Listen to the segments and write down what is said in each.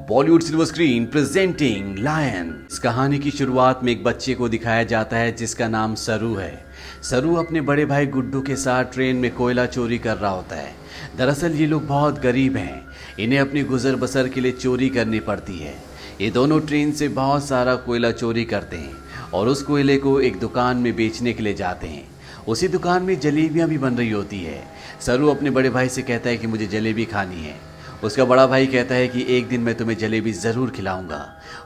Bollywood silver screen presenting Lion. इस कहानी की शुरुआत में एक बच्चे को दिखाया जाता है जिसका नाम सरू है। सरू अपने बड़े भाई गुड्डू के साथ ट्रेन में कोयला चोरी कर रहा होता है। दरअसल ये लोग बहुत गरीब हैं, इन्हें अपनी गुजर बसर के लिए चोरी करनी पड़ती है। ये दोनों ट्रेन से बहुत सारा कोयला चोरी करते हैं और उस कोयले को एक दुकान में बेचने के लिए जाते हैं। उसी दुकान में जलेबियां भी बन रही होती है। सरू अपने बड़े भाई से कहता है कि मुझे जलेबी खानी है। उसका बड़ा भाई कहता है कि एक दिन मैं तुम्हें जलेबी ज़रूर खिलाऊंगा।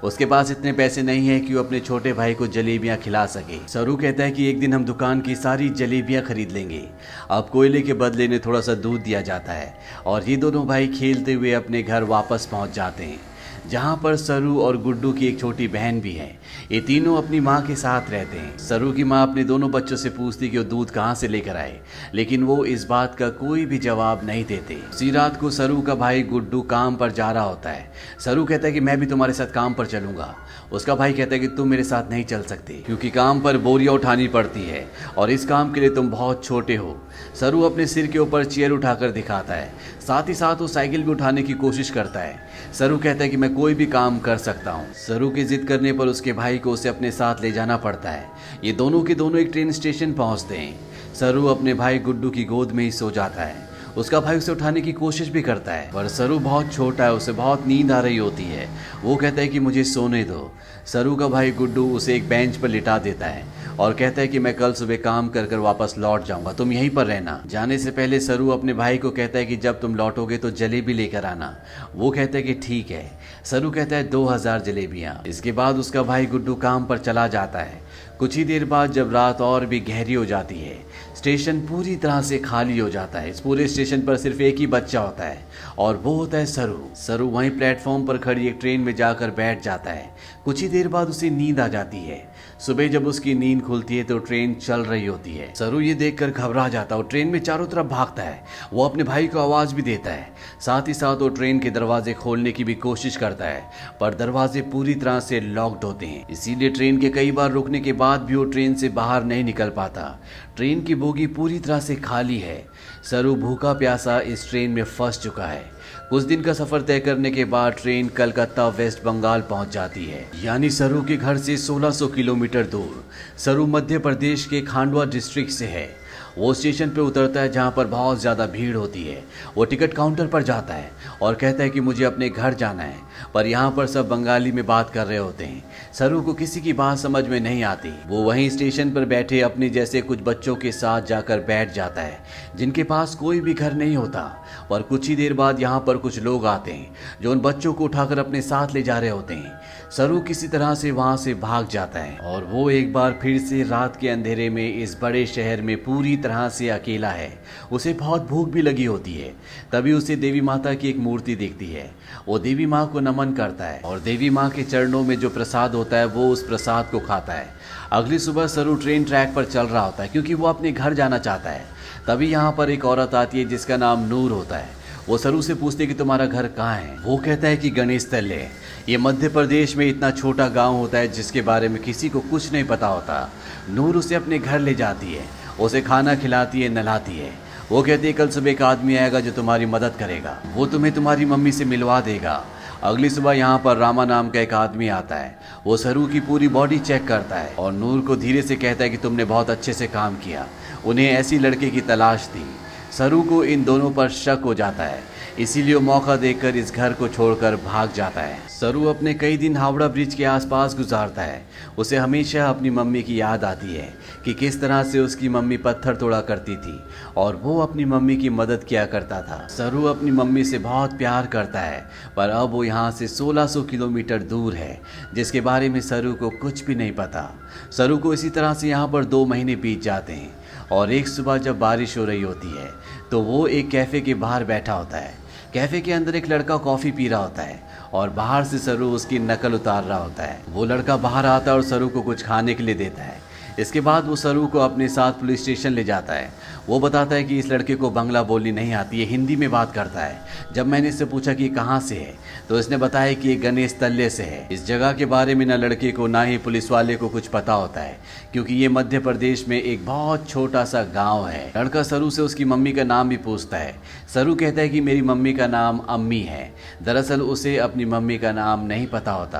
उसके पास इतने पैसे नहीं है कि वो अपने छोटे भाई को जलेबियां खिला सके। सरू कहता है कि एक दिन हम दुकान की सारी जलेबियां खरीद लेंगे। अब कोयले के बदले में थोड़ा सा दूध दिया जाता है और ये दोनों भाई खेलते हुए अपने घर वापस पहुंच जाते हैं, जहां पर सरू और गुड्डू की एक छोटी बहन भी है। ये तीनों अपनी माँ के साथ रहते हैं। सरू की माँ अपने दोनों बच्चों से पूछती कि वो दूध कहाँ से लेकर आए, लेकिन वो इस बात का कोई भी जवाब नहीं देते। उसी रात को सरू का भाई गुड्डू काम पर जा रहा होता है। सरू कहता है कि मैं भी तुम्हारे साथ काम पर चलूंगा। उसका भाई कहता है कि तुम मेरे साथ नहीं चल सकते क्योंकि काम पर बोरियां उठानी पड़ती है और इस काम के लिए तुम बहुत छोटे हो। सरू अपने सिर के ऊपर चेयर उठाकर दिखाता है, साथ ही साथ वो साइकिल भी उठाने की कोशिश करता है। सरू कहता है कि मैं कोई भी काम कर सकता हूँ। सरू की जिद करने पर उसके भाई को उसे अपने साथ ले जाना पड़ता है। ये दोनों के दोनों एक ट्रेन स्टेशन पहुँचते हैं। सरू अपने भाई गुड्डू की गोद में ही सो जाता है। उसका भाई उसे उठाने की कोशिश भी करता है पर सरू बहुत छोटा है, उसे बहुत नींद आ रही होती है। वो कहता है कि मुझे सोने दो। सरू का भाई गुड्डू उसे एक बेंच पर लिटा देता है और कहता है कि मैं कल सुबह काम कर कर वापस लौट जाऊंगा, तुम यहीं पर रहना। जाने से पहले सरू अपने भाई को कहता है कि जब तुम लौटोगे तो जलेबी लेकर आना। वो कहता है कि ठीक है। सरू कहता है 2000 जलेबियां। इसके बाद उसका भाई गुड्डू काम पर चला जाता है। कुछ ही देर बाद जब रात और भी गहरी हो जाती है, स्टेशन पूरी तरह से खाली हो जाता है। इस पूरे स्टेशन पर सिर्फ एक ही बच्चा होता है और वो होता है सरू। सरू वहीं प्लेटफॉर्म पर खड़ी एक ट्रेन में जाकर बैठ जाता है। कुछ ही देर बाद उसे नींद आ जाती है। सुबह जब उसकी नींद खुलती है तो ट्रेन चल रही होती है। सरू ये देखकर घबरा जाता है और ट्रेन में चारों तरफ भागता है। वो अपने भाई को आवाज भी देता है। साथ ही साथ वो ट्रेन के दरवाजे खोलने की भी कोशिश करता है पर दरवाजे पूरी तरह से लॉक्ड होते हैं। इसीलिए ट्रेन के कई बार रुकने के बाद भी वो ट्रेन से बाहर नहीं निकल पाता। ट्रेन की बोगी पूरी तरह से खाली है। सरू भूखा प्यासा इस ट्रेन में फंस चुका है। कुछ दिन का सफर तय करने के बाद ट्रेन कलकत्ता वेस्ट बंगाल पहुंच जाती है, यानी सरू के घर से 1600 किलोमीटर दूर। सरू मध्य प्रदेश के खांडवा डिस्ट्रिक्ट से है। वो स्टेशन पे उतरता है जहाँ पर बहुत ज़्यादा भीड़ होती है। वो टिकट काउंटर पर जाता है और कहता है कि मुझे अपने घर जाना है, पर यहाँ पर सब बंगाली में बात कर रहे होते हैं। सरू को किसी की बात समझ में नहीं आती। वो वहीं स्टेशन पर बैठे अपने जैसे कुछ बच्चों के साथ जाकर बैठ जाता है जिनके पास कोई भी घर नहीं होता। पर कुछ ही देर बाद यहाँ पर कुछ लोग आते हैं जो उन बच्चों को उठाकर अपने साथ ले जा रहे होते हैं। सरू किसी तरह से वहाँ से भाग जाता है और वो एक बार फिर से रात के अंधेरे में इस बड़े शहर में पूरी तरह से अकेला है। उसे बहुत भूख भी लगी होती है। तभी उसे देवी माता की एक मूर्ति दिखती है। वो देवी माँ को नमन करता है और देवी माँ के चरणों में जो प्रसाद होता है वो उस प्रसाद को खाता है। अगली सुबह सरू ट्रेन ट्रैक पर चल रहा होता है क्योंकि वो अपने घर जाना चाहता है। तभी यहाँ पर एक औरत आती है जिसका नाम नूर होता है। वो सरू से पूछते कि तुम्हारा घर कहाँ है। वो कहता है कि गणेश तल्ले। ये मध्य प्रदेश में इतना छोटा गांव होता है जिसके बारे में किसी को कुछ नहीं पता होता। नूर उसे अपने घर ले जाती है, उसे खाना खिलाती है, नहलाती है। वो कहती है कल सुबह एक आदमी आएगा जो तुम्हारी मदद करेगा, वो तुम्हें तुम्हारी मम्मी से मिलवा देगा। अगली सुबह यहाँ पर रामा नाम का एक आदमी आता है। वो सरू की पूरी बॉडी चेक करता है और नूर को धीरे से कहता है कि तुमने बहुत अच्छे से काम किया। उन्हें ऐसी लड़के की तलाश थी। सरू को इन दोनों पर शक हो जाता है, इसीलिए वो मौका देखकर इस घर को छोड़कर भाग जाता है। सरू अपने कई दिन हावड़ा ब्रिज के आसपास गुजारता है। उसे हमेशा अपनी मम्मी की याद आती है कि किस तरह से उसकी मम्मी पत्थर तोड़ा करती थी और वो अपनी मम्मी की मदद किया करता था। सरू अपनी मम्मी से बहुत प्यार करता है पर अब वो यहाँ से 1600 किलोमीटर दूर है जिसके बारे में सरू को कुछ भी नहीं पता। सरू को इसी तरह से यहाँ पर 2 महीने बीत जाते हैं और एक सुबह जब बारिश हो रही होती है तो वो एक कैफ़े के बाहर बैठा होता है। कैफ़े के अंदर एक लड़का कॉफ़ी पी रहा होता है और बाहर से सरू उसकी नकल उतार रहा होता है। वो लड़का बाहर आता है और सरू को कुछ खाने के लिए देता है। इसके बाद वो सरू को अपने साथ पुलिस स्टेशन ले जाता है। वो बताता है कि इस लड़के को बंगला बोलनी नहीं आती है, हिंदी में बात करता है। जब मैंने इससे पूछा कि कहाँ से है तो इसने बताया कि ये गणेश तल्ले से है। इस जगह के बारे में ना लड़के को ना ही पुलिस वाले को कुछ पता होता है, क्योंकि ये मध्य प्रदेश में एक बहुत छोटा सा गाँव है। लड़का सरू से उसकी मम्मी का नाम भी पूछता है। सरू कहता है कि मेरी मम्मी का नाम अम्मी है। दरअसल उसे अपनी मम्मी का नाम नहीं पता होता।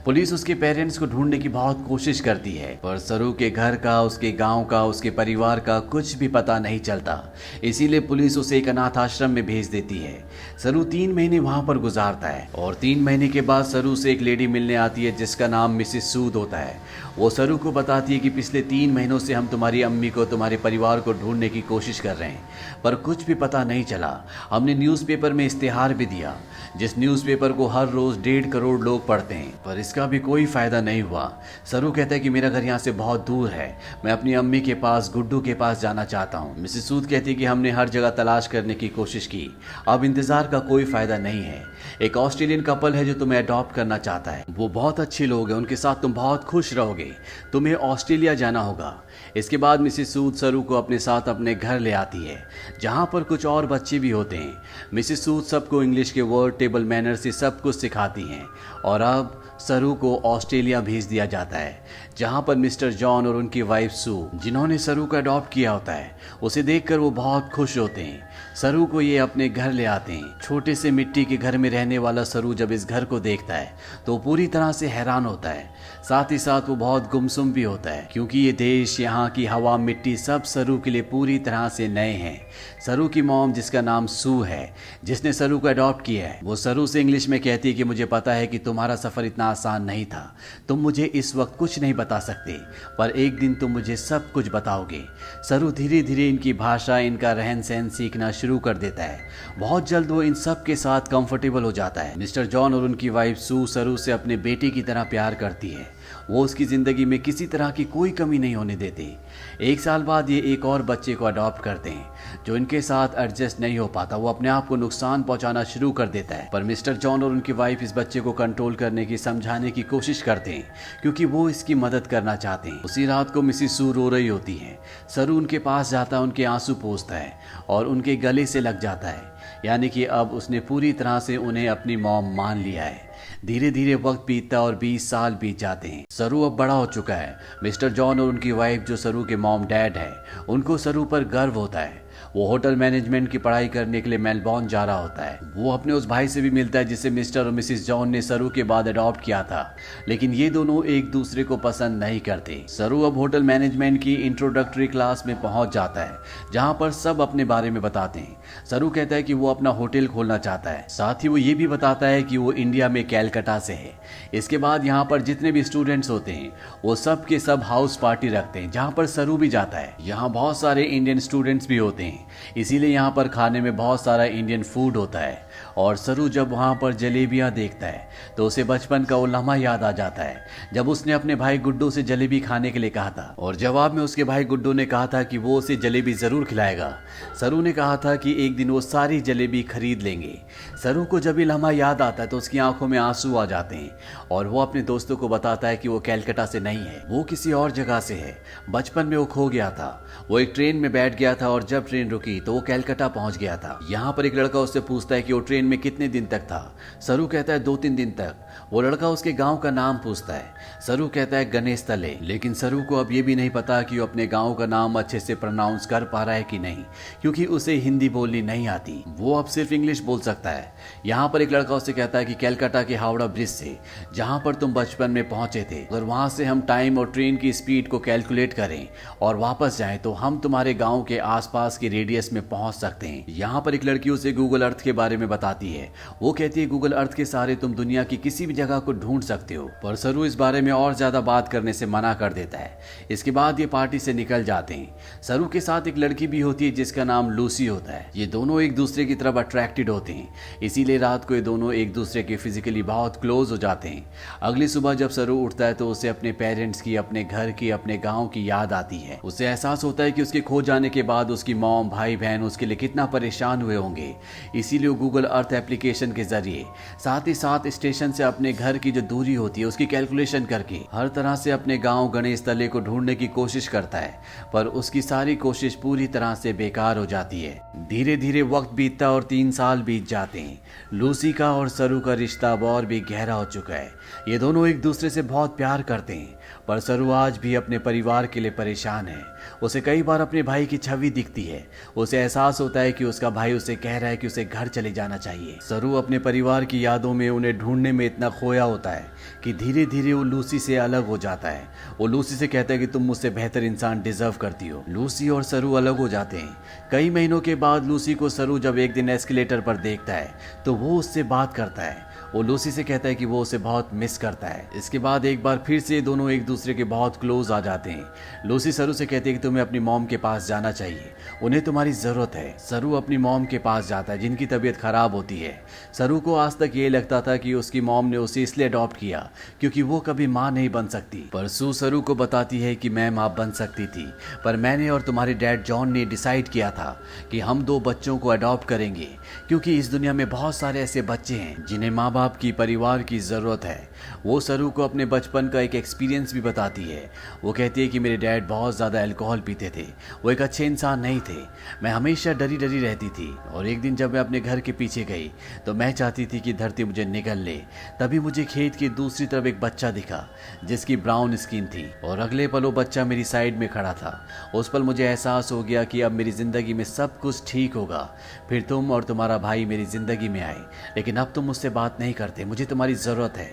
पुलिस उसके पेरेंट्स को ढूंढने की बहुत कोशिश करती है, पर सरू के घर का, उसके गांव का, उसके परिवार का कुछ भी पता नहीं चलता। इसीलिए पुलिस उसे एक अनाथ आश्रम में भेज देती है। सरू 3 महीने वहां पर गुजारता है और 3 महीने के बाद सरू से एक लेडी मिलने आती है जिसका नाम मिसेस सूद होता है। वो सरू को बताती है कि पिछले 3 महीनों से हम तुम्हारी अम्मी को, तुम्हारे परिवार को ढूंढने की कोशिश कर रहे हैं, पर कुछ भी पता नहीं चला। हमने न्यूज़पेपर में इश्तेहार भी दिया, जिस न्यूज़पेपर को हर रोज 1.5 करोड़ लोग पढ़ते हैं, पर इसका भी कोई फायदा नहीं हुआ। सरू कहता है कि मेरा घर यहाँ से बहुत दूर है, मैं अपनी अम्मी के पास, गुड्डू के पास जाना चाहता हूँ। मिसेस सूद कहती है कि हमने हर जगह तलाश करने की कोशिश की, अब इंतजार का कोई फायदा नहीं है। एक ऑस्ट्रेलियन कपल है जो तुम्हें अडॉप्ट करना चाहता है, वो बहुत अच्छे लोग हैं, उनके साथ तुम बहुत खुश रहोगे, तुम्हें ऑस्ट्रेलिया जाना होगा। इसके बाद मिसेस सूद सरू को अपने साथ अपने घर ले आती है, जहाँ पर कुछ और बच्चे भी होते हैं। मिसेस सूद सबको इंग्लिश के वर्ड, टेबल मैनर से सब कुछ सिखाती हैं और अब सरू को ऑस्ट्रेलिया भेज दिया जाता है, जहां पर मिस्टर जॉन और उनकी वाइफ सू, जिन्होंने सरू को अडॉप्ट किया होता है, उसे देखकर वो बहुत खुश होते हैं। सरू को ये अपने घर ले आते हैं। छोटे से मिट्टी के घर में रहने वाला सरू जब इस घर को देखता है तो पूरी तरह से हैरान होता है। साथ ही साथ वो बहुत गुमसुम भी होता है, क्योंकि ये देश, यहाँ की हवा, मिट्टी सब सरू के लिए पूरी तरह से नए हैं। सरू की मॉम, जिसका नाम सू है, जिसने सरू को अडॉप्ट किया है, वो सरू से इंग्लिश में कहती है कि मुझे पता है कि तुम्हारा सफ़र इतना आसान नहीं था, तुम मुझे इस वक्त कुछ नहीं बता सकते, पर एक दिन तुम मुझे सब कुछ बताओगे। सरू धीरे धीरे इनकी भाषा, इनका रहन सहन सीखना शुरू कर देता है। बहुत जल्द वो इन सब के साथ कंफर्टेबल हो जाता है। मिस्टर जॉन और उनकी वाइफ सू सरू से अपने बेटे की तरह प्यार करती है। वो उसकी ज़िंदगी में किसी तरह की कोई कमी नहीं होने देते। 1 साल बाद ये एक और बच्चे को अडॉप्ट करते हैं, जो इनके साथ एडजस्ट नहीं हो पाता। वो अपने आप को नुकसान पहुंचाना शुरू कर देता है, पर मिस्टर जॉन और उनकी वाइफ इस बच्चे को कंट्रोल करने की, समझाने की कोशिश करते हैं, क्योंकि वो इसकी मदद करना चाहते हैं। उसी रात को मिसेस सू रो रही होती है। सरू उनके पास जाता है, उनके आंसू पोंछता है और उनके गले से लग जाता है, यानी कि अब उसने पूरी तरह से उन्हें अपनी मॉम मान लिया है। धीरे धीरे वक्त बीतता और 20 साल बीत जाते हैं। सरू अब बड़ा हो चुका है। मिस्टर जॉन और उनकी वाइफ, जो सरू के मॉम डैड है, उनको सरू पर गर्व होता है। वो होटल मैनेजमेंट की पढ़ाई करने के लिए मेलबॉर्न जा रहा होता है। वो अपने उस भाई से भी मिलता है जिसे मिस्टर और मिसेस जॉन ने सरू के बाद अडॉप्ट किया था, लेकिन ये दोनों एक दूसरे को पसंद नहीं करते। सरू अब होटल मैनेजमेंट की इंट्रोडक्टरी क्लास में पहुंच जाता है, जहां पर सब अपने बारे में बताते हैं। सरू कहता है कि वो अपना होटल खोलना चाहता है, साथ ही वो ये भी बताता है कि वो इंडिया में कैलकाटा से है। इसके बाद यहाँ पर जितने भी स्टूडेंट्स होते हैं वो सब के सब हाउस पार्टी रखते हैं, जहाँ पर सरू भी जाता है। यहाँ बहुत सारे इंडियन स्टूडेंट्स भी होते हैं, इसीलिए यहाँ पर खाने में बहुत सारा इंडियन फूड होता है। और सरू जब वहाँ पर जलेबियाँ देखता है तो उसे बचपन का वो लम्हा याद आ जाता है, जब उसने अपने भाई गुड्डू से जलेबी खाने के लिए कहा था और जवाब में उसके भाई गुड्डू ने कहा था कि वो उसे जलेबी जरूर खिलाएगा। सरू ने कहा था कि एक दिन वो सारी जलेबी खरीद लेंगे। सरू को जब ये लम्हा याद आता है तो उसकी आंखों में आंसू आ जाते हैं और वो अपने दोस्तों को बताता है कि वो कैलकाटा से नहीं है, वो किसी और जगह से है। बचपन में वो खो गया था, वो एक ट्रेन में बैठ गया था और जब ट्रेन रुकी तो वो कैलकाटा पहुंच गया था। यहाँ पर एक लड़का उससे पूछता है कि वो ट्रेन में कितने दिन तक था। सरू कहता है 2-3 दिन तक। वो लड़का उसके गांव का नाम पूछता है। सरू कहता है गणेश तले, लेकिन सरू को अब ये भी नहीं पता कि वो अपने गांव का नाम अच्छे से प्रोनाउंस कर पा रहा है कि नहीं, क्योंकि उसे हिंदी बोलनी नहीं आती, वो अब सिर्फ इंग्लिश बोल सकता है। यहाँ पर एक लड़का उससे कहता है कि कैलकाटा के हावड़ा ब्रिज से, जहाँ पर तुम बचपन में पहुंचे थे, अगर वहां से हम टाइम और ट्रेन की स्पीड को कैलकुलेट करें और वापस जाएं तो हम तुम्हारे गांव के आसपास के रेडियस में पहुंच सकते हैं। यहाँ पर एक लड़की उसे गूगल अर्थ के बारे में बताती है। वो कहती है गूगल अर्थ के सहारे तुम दुनिया की किसी भी जगह को ढूंढ सकते हो, पर सरू इस बारे में और ज्यादा बात करने से मना कर देता है। इसके बाद ये पार्टी से निकल जाते हैं। सरू के साथ एक लड़की भी होती है जिसका नाम लूसी होता है। ये दोनों एक दूसरे की तरफ अट्रैक्टेड होते हैं, इसीलिए रात को ये दोनों एक दूसरे के फिजिकली बहुत क्लोज हो जाते हैं। अगली सुबह जब सरू उठता है तो उसे अपने पेरेंट्स की, अपने घर की, अपने गाँव की याद आती है। उसे एहसास होता है कि उसके खो जाने के बाद उसकी मॉम, भाई बहन उसके लिए कितना परेशान हुए होंगे। इसीलिए वो गूगल अर्थ एप्लीकेशन के जरिए साथ ही साथ स्टेशन से अपने घर की जो दूरी होती है उसकी कैलकुलेशन करके हर तरह से अपने गांव गणेश तले को ढूंढने की कोशिश करता है, पर उसकी सारी कोशिश पूरी तरह से बेकार हो जाती है। धीरे धीरे वक्त बीतता और 3 साल बीत जाते हैं। लूसी का और सरू का रिश्ता अब और भी गहरा हो चुका है। ये दोनों एक दूसरे से बहुत प्यार करते हैं, पर सरू आज भी अपने परिवार के लिए परेशान है। उसे कई बार अपने भाई की छवि दिखती है। उसे एहसास होता है कि उसका भाई उसे कह रहा है कि उसे घर चले जाना चाहिए। सरू अपने परिवार की यादों में उन्हें ढूंढने में इतना खोया होता है कि धीरे धीरे वो लूसी से अलग हो जाता है। वो लूसी से कहता है कि तुम मुझसे बेहतर इंसान डिजर्व करती हो। लूसी और सरू अलग हो जाते हैं। कई महीनों के बाद लूसी को सरू जब एक दिन एस्केलेटर पर देखता है तो वो उससे बात करता है। वो लूसी से कहता है कि वो उसे बहुत मिस करता है। इसके बाद एक बार फिर से दोनों एक दूसरे के बहुत क्लोज आ जाते हैं। लूसी सरू से कहती है कि तुम्हें अपनी मॉम के पास जाना चाहिए, उन्हें तुम्हारी जरूरत है। सरू अपनी मॉम के पास जाता है जिनकी तबीयत खराब होती है। सरू को आज तक ये लगता था कि उसकी मॉम ने उसे इसलिए अडॉप्ट किया क्योंकि वो कभी माँ नहीं बन सकती, पर सू सरू को बताती है कि मैं माँ बन सकती थी, पर मैंने और तुम्हारे डैड जॉन ने डिसाइड किया था कि हम 2 बच्चों को अडॉप्ट करेंगे, क्योंकि इस दुनिया में बहुत सारे ऐसे बच्चे हैं जिन्हें माँ बाप की, परिवार की जरूरत है। वो सरू को अपने बचपन का एक एक्सपीरियंस भी बताती है। वो कहती है कि मेरे डैड बहुत ज्यादा अल्कोहल पीते थे, वो एक अच्छे इंसान नहीं थे। मैं हमेशा डरी डरी रहती थी और एक दिन जब मैं अपने घर के पीछे गई तो मैं चाहती थी कि धरती मुझे निगल ले। तभी मुझे खेत की दूसरी तरफ एक बच्चा दिखा जिसकी ब्राउन स्किन थी और अगले पल वो बच्चा मेरी साइड में खड़ा था। उस पल मुझे एहसास हो गया कि अब मेरी जिंदगी में सब कुछ ठीक होगा। फिर तुम और तुम्हारा भाई मेरी जिंदगी में आए, लेकिन अब तुम मुझसे बात नहीं करते, मुझे तुम्हारी जरूरत है।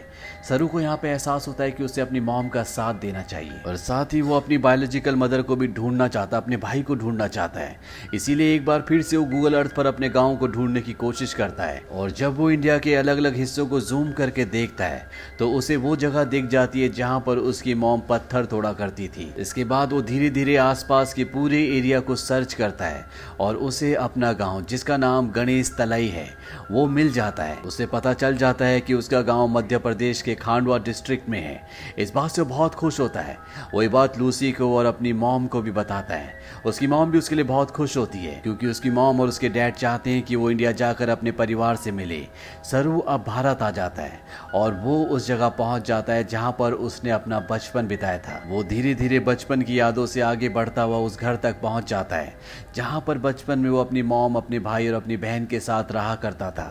सरू को यहाँ पे एहसास होता है कि उसे अपनी मॉम का साथ देना चाहिए और साथ ही वो अपनी बायोलॉजिकल मदर को भी ढूंढना चाहता, अपने भाई को ढूंढना चाहता है। इसीलिए एक बार फिर से वो गूगल अर्थ पर अपने गांव को ढूंढने की कोशिश करता है और जब वो इंडिया के अलग अलग हिस्सों को जूम करके देखता है तो उसे वो जगह दिख जाती है जहाँ पर उसकी मॉम पत्थर तोड़ा करती थी। इसके बाद वो धीरे धीरे आसपास के पूरे एरिया को सर्च करता है और उसे अपना गाँव, जिसका नाम गणेश तलाई है, वो मिल जाता है। उसे पता चल जाता है कि उसका गांव मध्य प्रदेश के खांडवा डिस्ट्रिक्ट में है। इस बात से बहुत खुश होता है। वो ये बात लूसी को और अपनी मॉम को भी बताता है। उसकी मॉम भी उसके लिए बहुत खुश होती है क्योंकि उसकी मॉम और उसके डैड चाहते हैं कि वो इंडिया जाकर अपने परिवार से मिले। सरू अब भारत आ जाता है और वो उस जगह पहुंच जाता है जहां पर उसने अपना बचपन बिताया था। वो धीरे धीरे बचपन की यादों से आगे बढ़ता हुआ उस घर तक पहुंच जाता है जहां पर बचपन में वो अपनी मॉम, अपने भाई और अपनी बहन के साथ रहा करता था।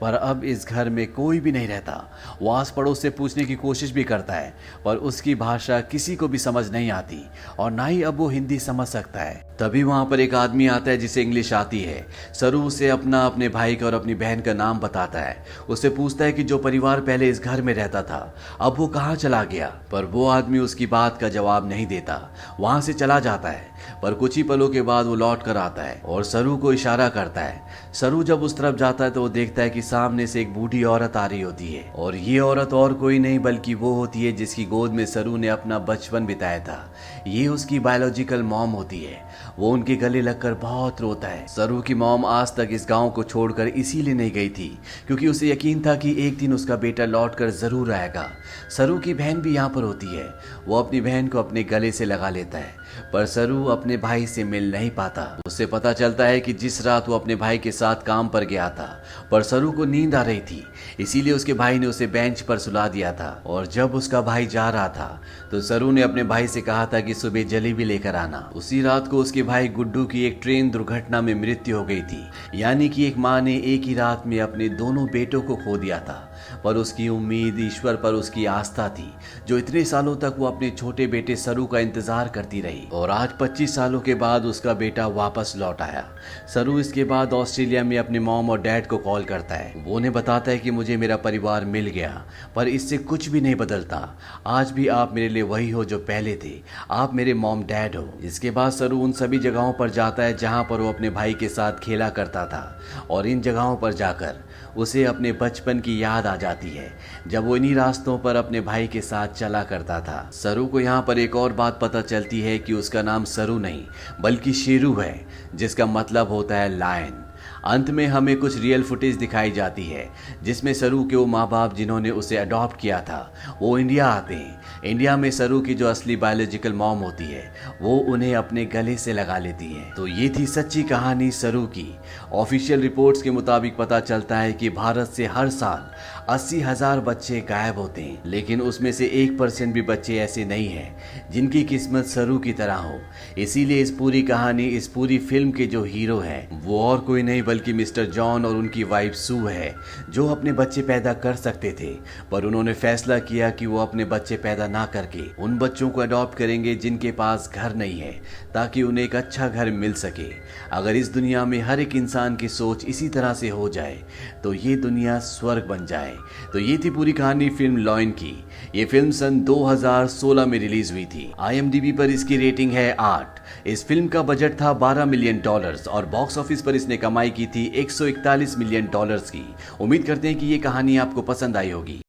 पर अब इस घर में कोई भी नहीं रहता। वो आस पड़ोस से पूछने की कोशिश भी करता है पर उसकी भाषा किसी को भी समझ नहीं आती और ना ही अब वो हिंदी समझ सकता है। तभी वहां पर एक आदमी आता है जिसे इंग्लिश आती है। सरू उसे अपने भाई का और अपनी बहन का नाम बताता है। उससे पूछता है कि जो परिवार पहले इस घर में रहता था अब वो कहाँ चला गया, पर वो आदमी उसकी बात का जवाब नहीं देता, वहां से चला जाता है। पर कुछ ही पलों के बाद वो लौट कर आता है और सरू को इशारा करता है। सरू जब उस तरफ जाता है तो वो देखता है कि सामने से एक बूढ़ी औरत आ रही होती है और ये औरत और कोई नहीं बल्कि वो होती है जिसकी गोद में सरू ने अपना बचपन बिताया था। ये उसकी बायोलॉजिकल मॉम होती है। वो उनके गले लगकर बहुत रोता है। सरू की मॉम आज तक इस गांव को छोड़कर इसीलिए नहीं गई थी क्योंकि उसे यकीन था कि एक दिन उसका बेटा लौटकर जरूर आएगा। सरू की बहन भी यहाँ पर होती है। वो अपनी बहन को अपने गले से लगा लेता है पर सरू अपने भाई से मिल नहीं पाता। उससे पता चलता है कि जिस रात वो अपने भाई के साथ काम पर गया था पर सरू को नींद आ रही थी, इसीलिए उसके भाई ने उसे बेंच पर सुला दिया था। और जब उसका भाई जा रहा था तो सरू ने अपने भाई से कहा था कि सुबह जलेबी लेकर आना। उसी रात को उसके भाई गुड्डू की एक ट्रेन दुर्घटना में मृत्यु हो गई थी, यानी कि एक माँ ने एक ही रात में अपने दोनों बेटों को खो दिया था। पर उसकी उम्मीद, ईश्वर पर उसकी आस्था थी जो इतने सालों तक वो अपने छोटे बेटे सरू का इंतजार करती रही और आज 25 सालों के बाद उसका बेटा वापस लौट आया। सरू इसके बाद ऑस्ट्रेलिया में अपने मॉम और डैड को कॉल करता है। वो उन्हें बताता है कि मुझे मेरा परिवार मिल गया पर इससे कुछ भी नहीं बदलता। आज भी आप मेरे लिए वही हो जो पहले थे, आप मेरे मॉम डैड हो। इसके बाद सरू उन सभी जगहों पर जाता है जहां पर वो अपने भाई के साथ खेला करता था और इन जगहों पर जाकर उसे अपने बचपन की याद आ जाती है जब वो इन्हीं रास्तों पर अपने भाई के साथ चला करता था। सरू को यहाँ पर एक और बात पता चलती है कि उसका नाम सरू नहीं बल्कि शेरू है, जिसका मतलब होता है लायन। अंत में हमें कुछ रियल फुटेज दिखाई जाती है जिसमें सरू के वो माँ बाप जिन्होंने उसे अडॉप्ट किया था वो इंडिया आते हैं। इंडिया में सरू की जो असली बायोलॉजिकल मॉम होती है वो उन्हें अपने गले से लगा लेती है। तो ये थी सच्ची कहानी सरू की। ऑफिशियल रिपोर्ट्स के मुताबिक पता चलता है कि भारत से हर साल 80,000 बच्चे गायब होते हैं, लेकिन उसमें से 1% भी बच्चे ऐसे नहीं हैं जिनकी किस्मत सरू की तरह हो। इसीलिए इस पूरी कहानी, इस पूरी फिल्म के जो हीरो हैं वो और कोई नहीं बल्कि मिस्टर जॉन और उनकी वाइफ सू है, जो अपने बच्चे पैदा कर सकते थे पर उन्होंने फैसला किया कि वो अपने बच्चे पैदा ना करके उन बच्चों को अडॉप्ट करेंगे जिनके पास घर नहीं है, ताकि उन्हें एक अच्छा घर मिल सके। अगर इस दुनिया में हर एक इंसान की सोच इसी तरह से हो जाए तो ये दुनिया स्वर्ग बन जाए। तो ये थी पूरी कहानी फिल्म लॉयन की। ये फिल्म सन 2016 में रिलीज हुई थी। IMDb पर इसकी रेटिंग है 8। इस फिल्म का बजट था $12 मिलियन और बॉक्स ऑफिस पर इसने कमाई की थी $141 मिलियन की। उम्मीद करते हैं कि ये कहानी आपको पसंद आई होगी।